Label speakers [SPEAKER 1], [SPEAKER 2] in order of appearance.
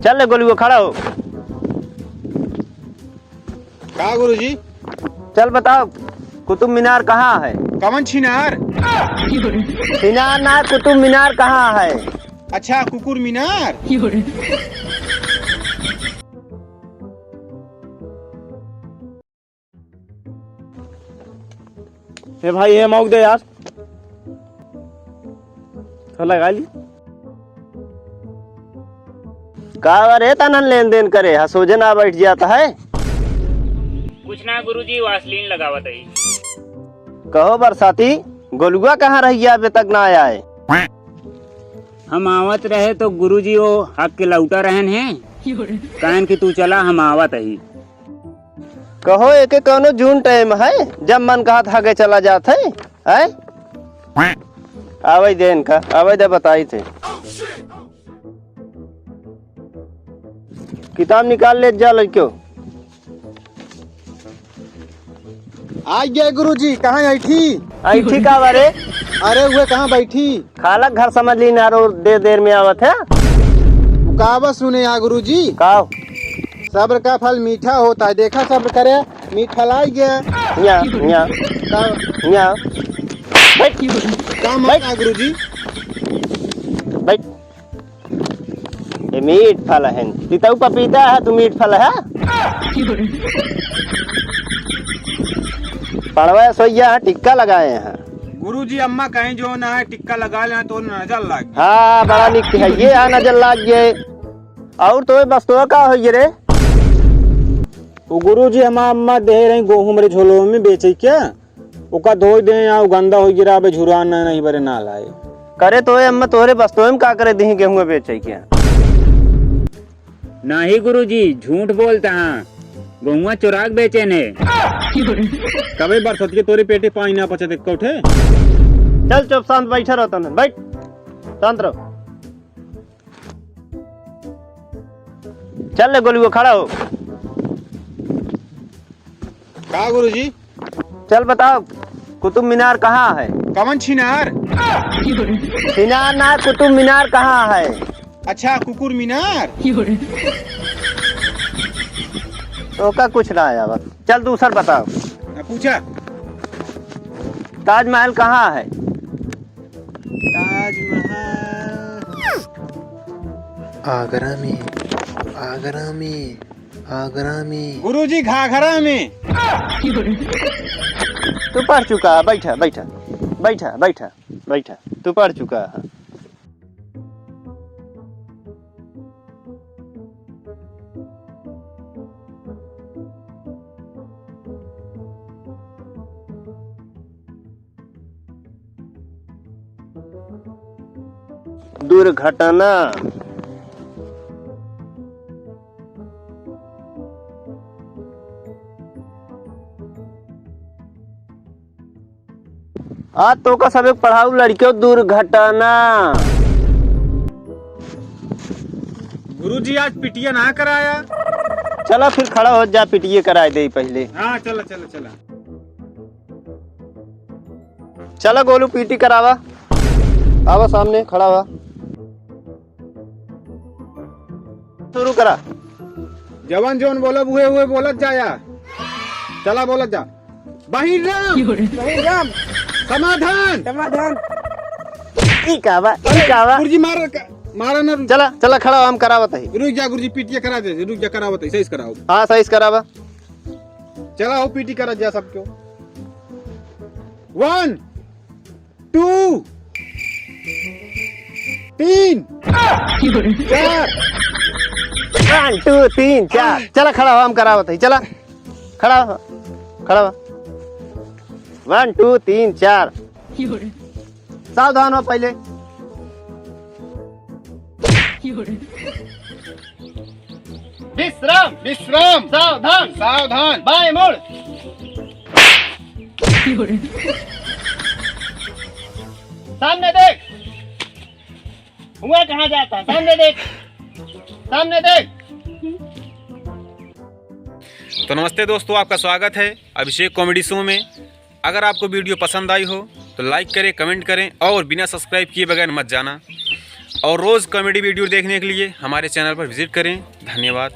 [SPEAKER 1] चल ले गोलू खड़ा हो।
[SPEAKER 2] कहा गुरुजी?
[SPEAKER 1] चल बताओ कुतुब मीनार कहाँ है?
[SPEAKER 2] कमन छिनार?
[SPEAKER 1] मीनार ना, कुतुब मीनार कहाँ है?
[SPEAKER 2] अच्छा कुकुर मीनार।
[SPEAKER 1] हे भाई ये मौक दे यार, तो लगा ली का रे तनन लेन देन करे हसोजना बैठ जाता है।
[SPEAKER 3] कुछ ना गुरुजी, वासलीन लगावत है।
[SPEAKER 1] कहो बरसाती गोलुआ कहाँ रह गया, अभी तक ना आया है?
[SPEAKER 3] हम आवत रहे तो गुरुजी वो हक के लौटा रहन हैं, कहन कि तू चला हम आवत ही।
[SPEAKER 1] कहो एक कोनो जून टाइम है जब मन कहा था के चला जात है? आवे दे इनका, आवे दे बताई थे। किताब निकाल ले जा लड़कियों।
[SPEAKER 2] आ गए गुरुजी। कहाँ बैठी?
[SPEAKER 1] आई ठीक आ बारे।
[SPEAKER 2] अरे हुए कहाँ बैठी?
[SPEAKER 1] खालक घर समझ ली ना, देर में आवत है।
[SPEAKER 2] मुकाबत सुने यहाँ गुरुजी।
[SPEAKER 1] काओ
[SPEAKER 2] सब्र का फल मीठा होता है। देखा सब्र करे मीठा लाई गया।
[SPEAKER 1] न्या न्या न्या बैठ
[SPEAKER 2] काम है गुरुजी।
[SPEAKER 1] बैठ। ये मीठ फल है, पिताऊ पपीता है तू मीठ फल है। पड़वा सोइया टिक्का लगाए हैं
[SPEAKER 2] गुरुजी। अम्मा कहीं जो ना है टिक्का लगा लेना तो नजर लग।
[SPEAKER 1] हाँ बड़ा निक है ये, आ नजर लाग गए। और तो बस तो का हो रे?
[SPEAKER 4] वो गुरुजी हमार अम्मा दे रही गेहूं मेरे झोलो में बेचे क्या, ओका धोई दे या गंदा हो गिरा अबे झुरा नहीं बरे ना लाए
[SPEAKER 1] करे तो अम्मा तोहरे बस तो का करे दी गेहूं बेचे क्या?
[SPEAKER 3] नहीं गुरुजी, झूठ बोलता है, गेहुआ चुराग बेचे ने।
[SPEAKER 4] कभी बरसत के तोरे पेटे पानी ना पचे देख उठे।
[SPEAKER 1] चल चुप शांत बैठा रहो, तन बैठ शांत रहो। चल ले गोलू खड़ा हो।
[SPEAKER 2] कहा गुरुजी?
[SPEAKER 1] चल बताओ कुतुब मीनार कहाँ है?
[SPEAKER 2] कमन छिनार?
[SPEAKER 1] मीनार ना, कुतुब मीनार कहाँ है?
[SPEAKER 2] अच्छा कुकुर मीनार।
[SPEAKER 1] तो का कुछ ना आया बस। चल दूसर बताओ।
[SPEAKER 2] पूछा
[SPEAKER 1] ताजमहल कहाँ है?
[SPEAKER 2] ताजमहल
[SPEAKER 5] आगरा में, आगरा में, आगरा में।
[SPEAKER 2] गुरुजी घाघरा में।
[SPEAKER 1] तू पढ़ चुका है, बैठा बैठा बैठा बैठा बैठा, तू पढ़ चुका है। दुर्घटना आज तो का सब पढ़ाऊ लड़कियों। दुर्घटना
[SPEAKER 2] गुरुजी आज पिटिया ना कराया।
[SPEAKER 1] चला फिर खड़ा हो जा, पिटिए कराए दे पहले।
[SPEAKER 2] हाँ चला चला चला।
[SPEAKER 1] चला गोलू पीटी करावा। आवा सामने खड़ा हुआ, शुरू करा।
[SPEAKER 2] जवान जोन बोला हुए हुए बोलत जाया। चला बोलत जा। बहिराम बहिराम समाधान समाधान।
[SPEAKER 1] ठीक आवा ठीक आवा।
[SPEAKER 2] गुरुजी मारा ना।
[SPEAKER 1] चला चला खड़ा हम करावत है।
[SPEAKER 2] रुक जा गुरुजी, पीटिया करा दे। रुक जा करावत है, सही से कराओ।
[SPEAKER 1] हाँ सही से करावा।
[SPEAKER 2] चला हो पीटी करा जा सबको। 1 2 3 4।
[SPEAKER 1] 1 2 3 4। चला खड़ा हो हम करावत है। चला खड़ा हो, खड़ा हो। 1 2 3 4। सावधान हो पहले। विश्राम
[SPEAKER 2] विश्राम
[SPEAKER 1] सावधान
[SPEAKER 2] सावधान।
[SPEAKER 1] बाएं मुड़। सामने देख, हुआ कहाँ जाता? सामने देख, सामने देख।
[SPEAKER 6] तो नमस्ते दोस्तों, आपका स्वागत है अभिषेक कॉमेडी शो में। अगर आपको वीडियो पसंद आई हो तो लाइक करें, कमेंट करें और बिना सब्सक्राइब किए बगैर मत जाना। और रोज़ कॉमेडी वीडियो देखने के लिए हमारे चैनल पर विजिट करें। धन्यवाद।